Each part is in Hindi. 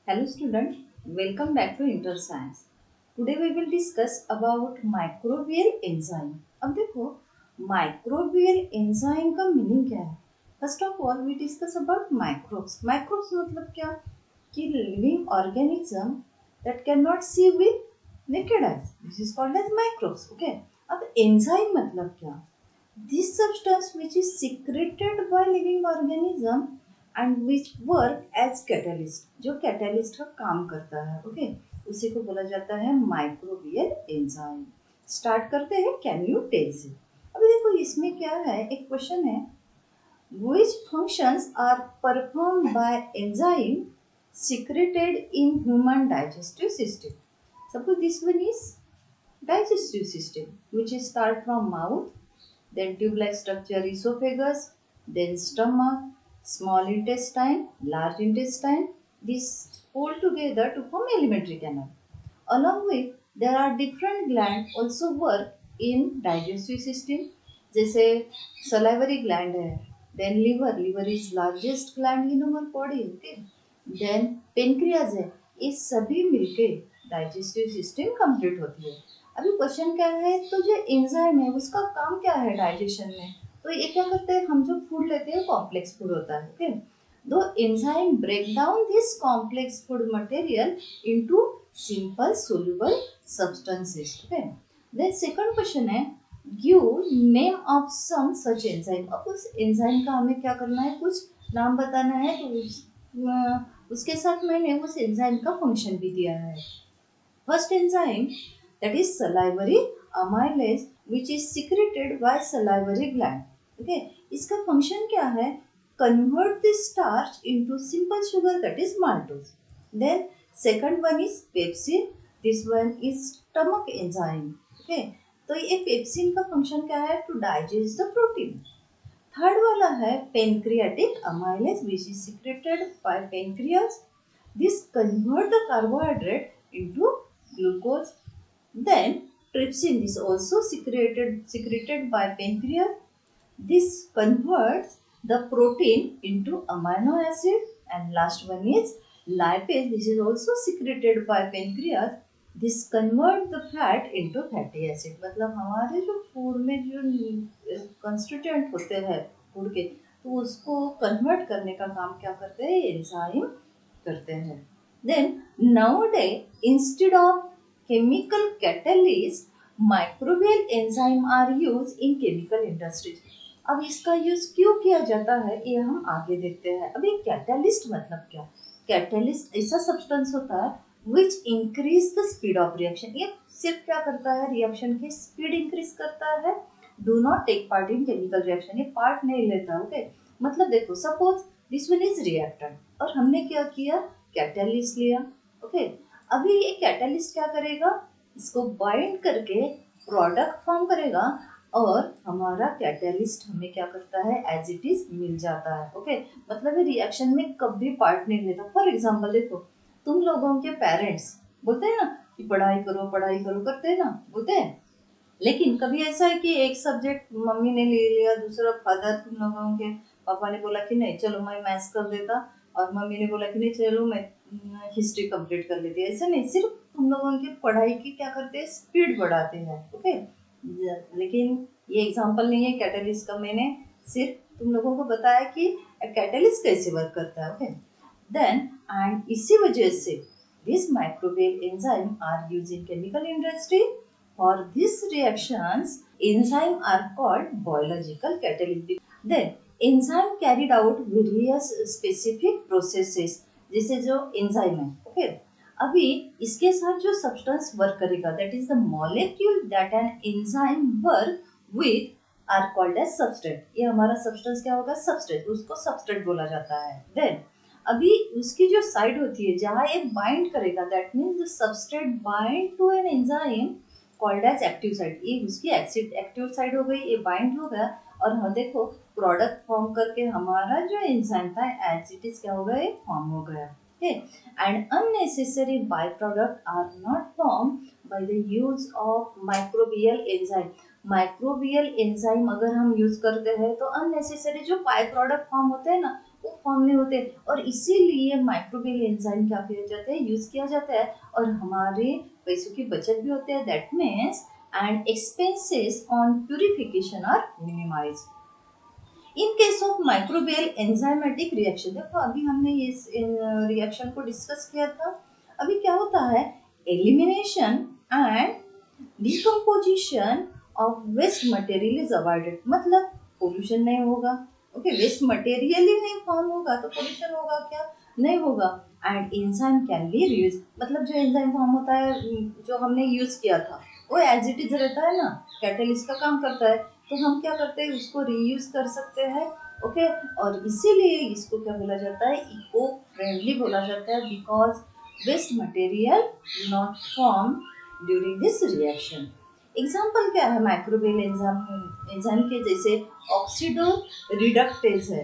Hello student, welcome back to Inter Science. Today we will discuss about microbial enzyme. अब देखो microbial enzyme का मीनिंग क्या है. First of all we discuss about microbes. Microbes मतलब क्या कि living organism that can not see with naked eyes. This is called as microbes. Okay. अब एंजाइम मतलब क्या? This substance which is secreted by living organism and which work as catalyst, जो catalyst का काम करता है, ओके, उसी को बोला जाता है माइक्रोबियल एंजाइम. स्टार्ट करते हैं. कैन यू टेल से. अभी देखो इसमें क्या है, एक क्वेश्चन है, which functions are performed by enzyme secreted in human digestive system. Suppose this one is digestive system which is start from mouth, then tube-like structure esophagus, then stomach, small intestine, large intestine. These all together to form alimentary canal. Along with there are different glands also work in digestive system. जैसे salivary gland है, then liver is largest gland in our body, okay. Then pancreas है, ये सभी मिलके digestive system complete होती है. अभी क्वेश्चन क्या है, तो जो एंजाइम है उसका काम क्या है डाइजेशन में. तो ये क्या करते हैं, हम जो फूड लेते हैं कॉम्प्लेक्स फूड होता है, okay. Two enzyme break down this complex food material into simple soluble substances, okay. Then second question है, give name of some such enzyme. अब उस एंजाइम का हमें क्या करना है, कुछ नाम बताना है. तो उसके साथ मैंने उस एंजाइम का फंक्शन भी दिया है. First enzyme that is salivary amylase which is secreted by salivary gland. Okay, इसका function क्या है, convert the starch into simple sugar that is maltose. Then second one is pepsin. This one is stomach enzyme. Okay, तो ये pepsin का function क्या है, to digest the protein. Third वाला है pancreatic amylase which is secreted by pancreas. This convert the carbohydrate into glucose. Then trypsin is also secreted by pancreas. This converts the protein into amino acid. And last one is lipase. This is also secreted by pancreas. This convert the fat into fatty acid. मतलब हमारे जो फूड में जो कंस्टिट्यूएंट होते हैं फूड के, तो उसको कन्वर्ट करने का काम क्या करते हैं, एंजाइम करते हैं. Then nowadays instead of chemical catalyst, microbial enzyme are used in chemical industries. अब इसका यूज क्यों किया जाता है ये हम आगे देखते हैं. अभी कैटलिस्ट मतलब क्या, कैटलिस्ट ऐसा सब्सटेंस होता है which increase the speed of reaction. ये सिर्फ क्या करता है, रिएक्शन की स्पीड इंक्रीज करता है. Do not take part in chemical reaction, ये पार्ट नहीं लेता, ओके. मतलब देखो suppose this one is reactant और हमने क्या किया, कैटलिस्ट लिया, ओके. अभी ये कैटलिस्ट क्या करेगा, इसको बाइंड करके प्रोडक्ट फॉर्म करेगा और हमारा कैटलिस्ट हमें क्या करता है, एज इट इज मिल जाता है, ओके. मतलब ये रिएक्शन में कभी पार्ट नहीं लेता. फॉर एग्जांपल देखो, तुम लोगों के पेरेंट्स बोलते हैं ना कि पढ़ाई करो करते हैं ना, बोलते हैं. लेकिन कभी ऐसा है कि एक सब्जेक्ट मम्मी ने ले लिया, दूसरा फादर, तुम लोगों के पापा ने बोला कि नहीं चलो मैं मैथ्स कर देता, और मम्मी ने बोला कि नहीं चलो मैं हिस्ट्री कंप्लीट कर लेती है. ऐसा नहीं, सिर्फ तुम लोगों की पढ़ाई की क्या करते हैं, स्पीड बढ़ाते हैं, ओके. लेकिन ये एग्जांपल नहीं है कैटलिस्ट का, मैंने सिर्फ तुम लोगों को बताया कि कैटलिस्ट कैसे वर्क करता है, ओके. देन एंड इसी वजह से this microbial enzyme are used in chemical industry. For these reactions, enzyme are called biological catalyst. Then enzyme carried out various specific processes. जैसे जो enzyme है, okay. अभी इसके साथ जो substance work करेगा, that is the molecule that an enzyme work with are called as substrate. ये हमारा substance क्या होगा, substrate. उसको substrate बोला जाता है. Then अभी उसकी जो साइड होती है जहाँ ये बाइंड करेगा, that means the substrate bind to an enzyme called as active site. ये उसकी एक्टिव साइड हो गई, ये बाइंड हो गया और हम देखो प्रोडक्ट फॉर्म करके हमारा जो एंजाइम था एज इट इज क्या हो गया, ये फॉर्म हो गया, okay. And unnecessary by product are not form by the use of microbial enzyme. Microbial enzyme अगर हम यूज करते हैं तो अननेसेसरी जो बाय प्रोडक्ट फॉर्म होते हैं ना, वो फॉर्म में होते हैं, और इसीलिए माइक्रोबियल एंजाइम क्या किया जाता है, यूज किया जाता है, और हमारे पैसों की बचत भी होती है। That means and expenses on purification are minimize in case of microbial enzymatic reaction. देखो अभी हमने इस रिएक्शन को डिस्कस किया था। अभी क्या होता है, elimination and decomposition of waste material is avoided, मतलब पोल्यूशन नहीं होगा। ओके, वेस्ट मटेरियल ही नहीं फॉर्म होगा तो पोल्यूशन होगा क्या, नहीं होगा। And enzyme can be reuse, मतलब जो एंजाइम फॉर्म होता है जो हमने यूज किया था वो एज इट इज रहता है ना, कैटलिस्ट का काम करता है, तो हम क्या करते हैं उसको रीयूज कर सकते हैं। ओके, और इसीलिए इसको क्या बोला जाता है, इको फ्रेंडली बोला जाता है, because waste material not form during this reaction. Example क्या है माइक्रोबियल एंजाइम के, जैसे ऑक्सीडो रिडक्टेज है,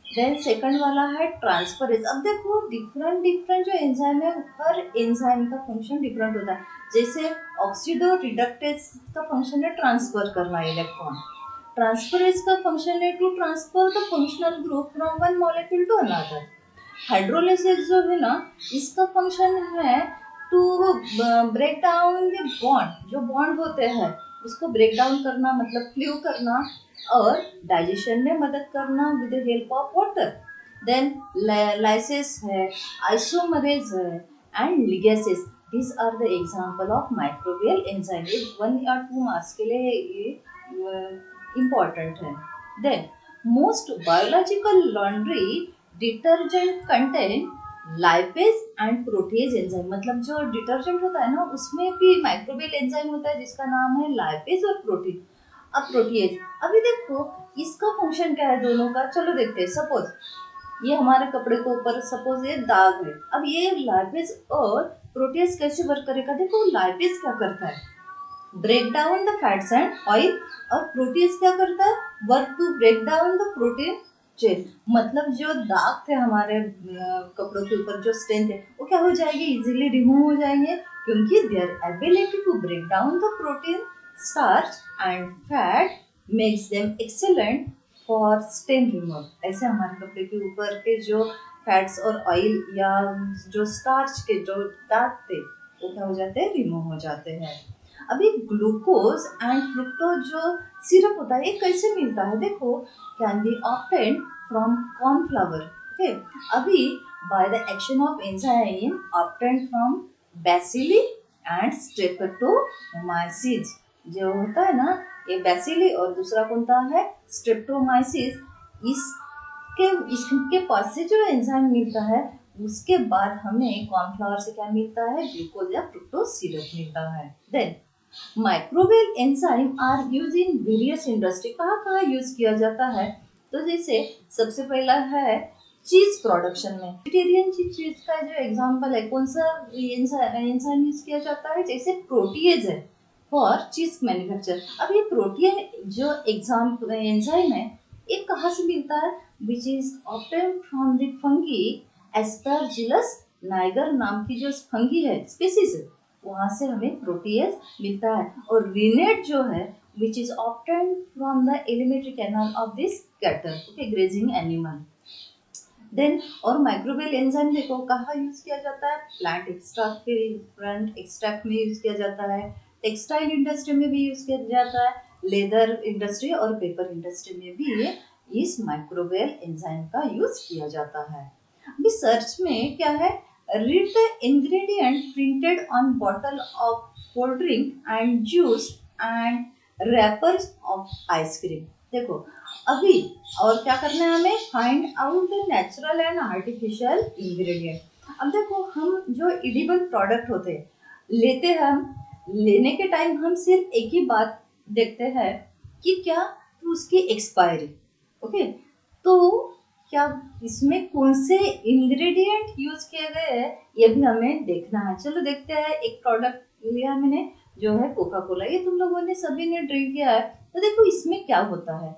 देन सेकंड वाला है ट्रांसफरेज। अब देखो डिफरेंट डिफरेंट जो एंजाइम है, हर एंजाइम का फंक्शन डिफरेंट होता है। जैसे ऑक्सीडो रिडक्टेज का फंक्शन है ट्रांसफर करना इलेक्ट्रॉन, ट्रांसफरेज का फंक्शन है to transfer the functional group from one molecule to another. Hydrolysis जो है ना, इसका फंक्शन है to break down the bond, जो बॉन्ड होते हैं उसको ब्रेक डाउन करना, मतलब फ्लू करना, और डाइजेशन में मदद करना with the help of water. Then lysis है, आइसोमरेज है, and ligases. these are the example of microbial enzyme। ये 1 या 2 मार्क्स के लिए ये इम्पोर्टेंट है। Then most biological laundry detergent contain lipase and protease enzyme, मतलब जो डिटर्जेंट होता है ना उसमें भी माइक्रोबियल एंजाइम होता है जिसका नाम है लाइपेज और प्रोटीन। अब प्रोटीज, अभी देखो इसका फंक्शन क्या है दोनों का, चलो देखते हैं। सपोज ये हमारे कपड़े के ऊपर सपोज ये दाग है, अब ये लाइपेज और प्रोटीज कैसे वर्क करेगा, देखो लाइपेज क्या करता है, break down the fats and oil, और प्रोटीज क्या करता है, work to break down the protein chain. मतलब जो दाग थे हमारे कपड़ों के ऊपर, जो स्टेन थे, वो क्या हो जाएंगे, इजीली रिमूव हो जाएंगे, क्योंकि their ability to break down the protein starch and fat makes them excellent for stain remove. ऐसे हमारे कपड़े के ऊपर के जो फैट्स और ऑयल या जो स्टार्च के जो दाग थे वो क्या हो जाते हैं, रिमूव हो जाते हैं। अभी ग्लूकोज एंड फ्रुक्टोज जो सिरप होता है ये कैसे मिलता है, देखो can be obtained from cornflower. Okay, अभी by the action of enzyme obtained from bacilli and streptomyces. जो होता है ना ये बैसिली और दूसरा कौन सा है स्ट्रेप्टोमाइसिस, इसके पास से जो एंजाइम मिलता है उसके बाद हमें कॉर्नफ्लावर से क्या मिलता है, ग्लूकोज या फ्रुक्टोज सिरप मिलता है। Then microbial enzyme are use in various industry, कहाँ कहाँ यूज किया जाता है, तो जैसे सबसे पहला है चीज प्रोडक्शन में। वेजिटेरियन चीज का जो एग्जांपल है, कौन सा एंजाइम यूज किया जाता है, जैसे प्रोटीएज है फॉर चीज मैन्युफैक्चर। अब ये प्रोटीन जो एग्जाम्पल एंजाइम है ये कहाँ से मिलता है, which is obtained from the fungi Aspergillus Niger नाम की जो फंगी है स्पीसीज है, वहां से हमें प्रोटीएज मिलता है। और रिनेट जो है which is obtained from the alimentary canal of this cattle, okay, grazing animal. Then और माइक्रोबियल एंजाइम देखो कहाँ यूज किया जाता है, प्लांट एक्सट्रैक्ट में यूज किया जाता है, टेक्सटाइल इंडस्ट्री में भी यूज किया जाता है, लेदर इंडस्ट्री और पेपर इंडस्ट्री में भी इस माइक्रोबियल एंजाइम का यूज किया जाता है। अभी सर्च में क्या है, read the ingredient printed on bottle of cold drink and juice and rappers of ice cream. देखो अभी और क्या करना है हमें, find out the natural and artificial ingredient. अब देखो हम जो एडिबल प्रोडक्ट होते हैं लेते हैं, हम लेने के टाइम हम सिर्फ एक ही बात देखते हैं कि क्या तो उसकी एक्सपायरी, ओके, तो क्या इसमें कौन से इंग्रेडिएंट यूज किए गए हैं ये भी हमें देखना है। चलो देखते हैं, एक प्रोडक्ट लिया मैंने जो है कोका कोला, ये तुम लोगों ने सभी ने ड्रिंक किया है, तो देखो इसमें क्या होता है,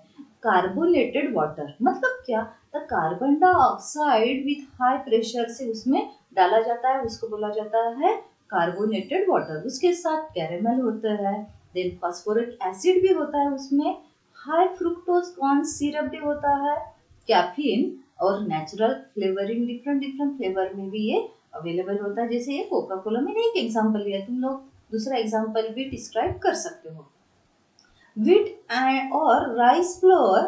कार्बोनेटेड वाटर, मतलब क्या, the carbon dioxide with high pressure से उसमें डाला जाता है, उसको बोला जाता है कार्बोनेटेड वाटर। उसके साथ कैरेमल होता है, देन फास्फोरिक एसिड भी होता है उसमें, हाई फ्रुक्टोज कॉर्न सिरप भी होता है, कैफीन और natural flavouring different different flavour में भी ये अवेलेबल होता है। जैसे ये कोका कोला, मैंने एक एग्जांपल लिया, तुम लोग दूसरा एग्जांपल भी डिस्क्राइब कर सकते हो। Wheat and or rice flour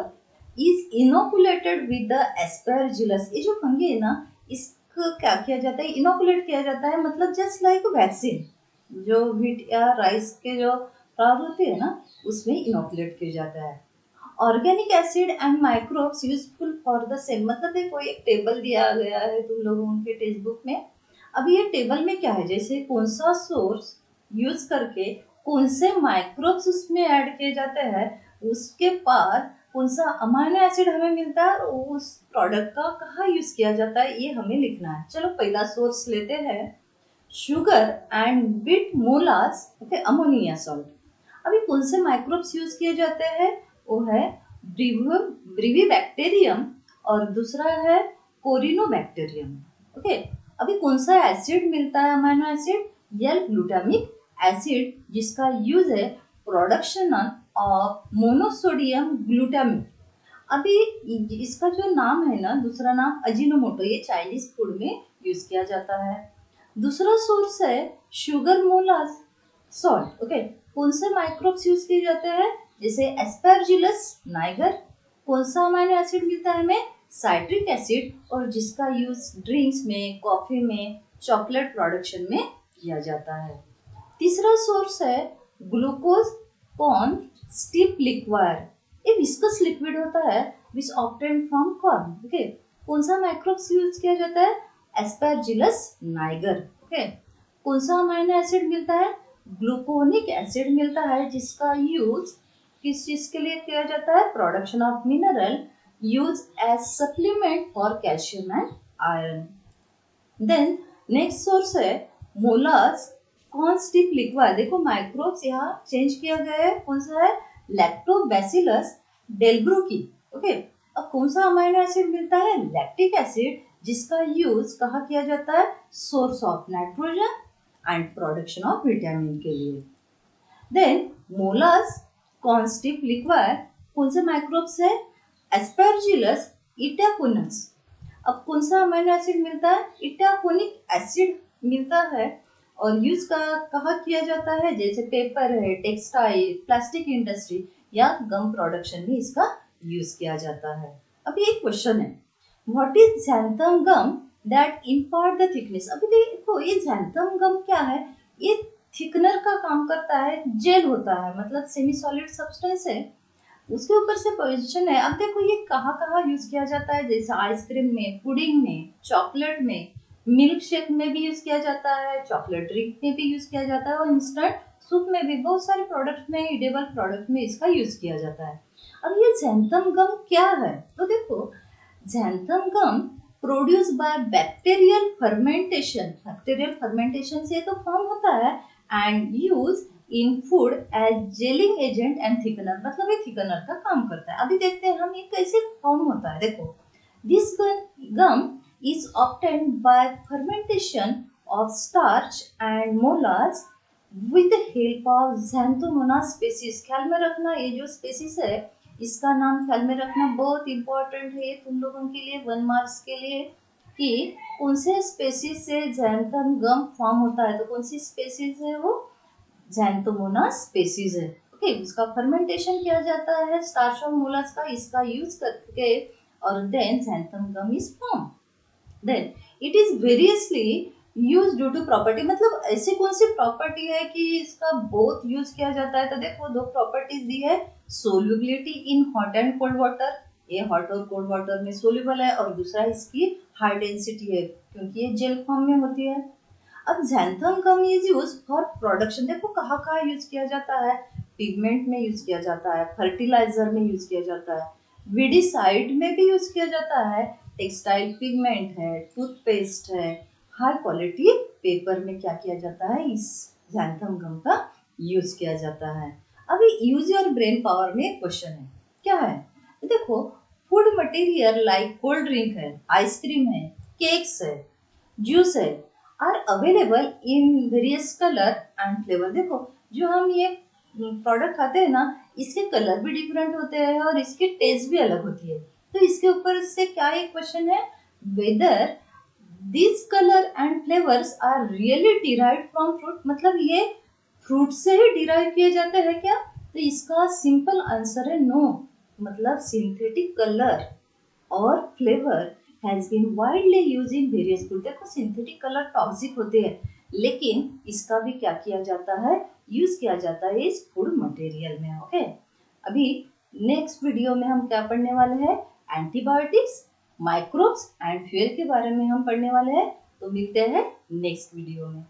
is inoculated with the aspergillus। ये जो फंगी है ना, इसको क्या किया जाता है, इनोकुलेट किया जाता है, मतलब जस्ट लाइक वैक्सीन। जो व्हीट या राइस के जो फ्लावर होते हैं ना, उसमें इनोकुलेट किया जाता है। Organic acid and microbes useful for the same, मतलब ये कोई एक टेबल दिया गया है तुम लोगों के टेक्स्ट बुक में। अभी ये टेबल में क्या है, जैसे कौन सा सोर्स यूज करके कौन से माइक्रोब्स उसमें ऐड किए जाते हैं, उसके बाद कौन सा अमाइनो एसिड हमें मिलता है और उस प्रोडक्ट का कहाँ यूज किया जाता है, ये हमें लिखना है। चलो पहला सोर्स लेते हैं, sugar and beet molasses, okay, ammonia salt. अभी कौन से माइक्रोब्स यूज किए जाते हैं, वो है ब्रीवी बैक्टीरियम और दूसरा है कोरिनोबैक्टीरियम। ओके, अभी कौन सा एसिड मिलता है, amino acid, L glutamic acid, जिसका यूज है प्रोडक्शन ऑफ मोनोसोडियम ग्लूटामिक। अभी इसका जो नाम है ना, दूसरा नाम अजीनोमोटो, ये चाइनीज फूड में यूज किया जाता है। दूसरा सोर्स है शुगर मोलास सॉल्ट। ओके, कौन से माइक्रोब्स यूज किए जाते हैं, जैसे एस्परजिलस नाइगर। कौन सा अमाइनो एसिड मिलता है हमें, साइट्रिक एसिड, और जिसका यूज ड्रिंक्स में, कॉफी में, चॉकलेट प्रोडक्शन में किया जाता है। तीसरा सोर्स है ग्लूकोज कॉर्न स्टिप लिक्वायर। ये विस्कस लिक्विड होता है विच ऑब्टेन्ड फ्रॉम कॉर्न। ओके, कौन सा माइक्रोब्स यूज किया जाता है, एस्परजिलस नाइगर। ओके, कौन सा अमाइनो एसिड मिलता है, ग्लूकोनिक एसिड मिलता है, जिसका यूज किस चीज के लिए किया जाता है, production of mineral, use as supplement for calcium and iron. Then next source है मोलास कॉर्न स्टिप लिक्विड। देखो माइक्रोब्स यहाँ चेंज किया गया है, कौन सा है, लैक्टोबैसिलस डेल्ब्रुकी। ओके, अब कौन सा अमाइनो एसिड मिलता है, लैक्टिक एसिड, जिसका यूज कहाँ किया जाता है, source of nitrogen and production of vitamin के लिए। देन मोलास कॉर्न स्टिप लिक्विड, कौन से माइक्रोब्स है, एस्परजिलस इटाकुनस। अब कौन सा अमीनो एसिड मिलता है, इटाकोनिक एसिड मिलता है, और यूज कहाँ किया जाता है, जैसे पेपर है, टेक्सटाइल, प्लास्टिक इंडस्ट्री या गम प्रोडक्शन में इसका यूज किया जाता है। अभी एक क्वेश्चन है, what is xanthan gum that impart the thickness. अभी देखो ये xanthan गम क्या है, ये थिकनर का काम करता है, जेल होता है, मतलब सेमी सॉलिड सब्सटेंस है, उसके ऊपर से पोजीशन है। अब देखो ये कहाँ कहाँ यूज किया जाता है, जैसे आइसक्रीम में, पुडिंग में, चॉकलेट में, मिल्क शेक में भी यूज किया जाता है, चॉकलेट ड्रिंक में भी यूज किया जाता है, और इंस्टेंट सूप में भी, बहुत सारे प्रोडक्ट में, इडेबल प्रोडक्ट में इसका यूज किया जाता है। अब ये xanthan गम क्या है, तो देखो xanthan gum produce by bacterial fermentation, bacterial fermentation से तो फॉर्म होता है, and use in food as gelling agent and thickener, मतलब ये थिकनर का काम करता है। अभी देखते हैं हम ये कैसे फॉर्म होता है। देखो this gum is obtained by fermentation of starch and molasses with the help of xanthomonas species. ख्याल में रखना ये जो स्पीसीज है इसका नाम ख्याल में रखना, बहुत इंपॉर्टेंट है तुम लोगों के लिए 1 मार्क्स के लिए, कि कौन से स्पीसीज से xanthan गम फॉर्म होता है। तो कौन सी स्पीसीज है वो, xanthomonas स्पीसीज है। ओके, उसका फर्मेंटेशन किया जाता है स्टार्च और मोलास का, इसका यूज करके, और then xanthan gum is form. Then it is variously use due to property, मतलब ऐसी कौन सी प्रॉपर्टी है कि इसका बहुत यूज किया जाता है। तो देखो दो प्रॉपर्टीज दी है, solubility in hot and cold water, ये हॉट और कोल्ड वाटर में सोल्यूबल है, और दूसरा इसकी हाई डेंसिटी है क्योंकि ये जेल फॉर्म में होती है। अब xanthan gum is use for production, देखो कहाँ कहाँ यूज किया जाता है, पिगमेंट में यूज किया जाता है, फर्टिलाइजर में यूज किया जाता है, वीडिसाइड में भी यूज किया जाता है, टेक्सटाइल पिगमेंट है, टूथपेस्ट है, हाई क्वालिटी पेपर में क्या किया जाता है, इस xanthan गम का यूज किया जाता है। अभी यूज योर ब्रेन पावर में एक क्वेश्चन है, क्या है, देखो food material like cold drink है, आइसक्रीम है, केक्स है, जूस है, are available in various colour and flavour. देखो जो हम ये प्रोडक्ट खाते हैं ना, इसके कलर भी डिफरेंट होते हैं और इसकी टेस्ट भी अलग होती है। तो इसके ऊपर से क्या एक क्वेश्चन है, whether this colour and flavours are really derived from fruit, मतलब ये फ्रूट से ही डिराइव किए जाते हैं क्या? तो इसका सिंपल आंसर है नो, मतलब सिंथेटिक कलर और flavour has been widely used in various food. देखो सिंथेटिक कलर टॉक्सिक होते हैं, लेकिन इसका भी क्या किया जाता है, यूज किया जाता है इस फूड मटेरियल में। ओके, अभी नेक्स्ट वीडियो में हम क्या पढ़ने वाले हैं, एंटीबायोटिक्स, माइक्रोब्स एंड फ्यूल के बारे में हम पढ़ने वाले हैं। तो मिलते हैं नेक्स्ट वीडियो में।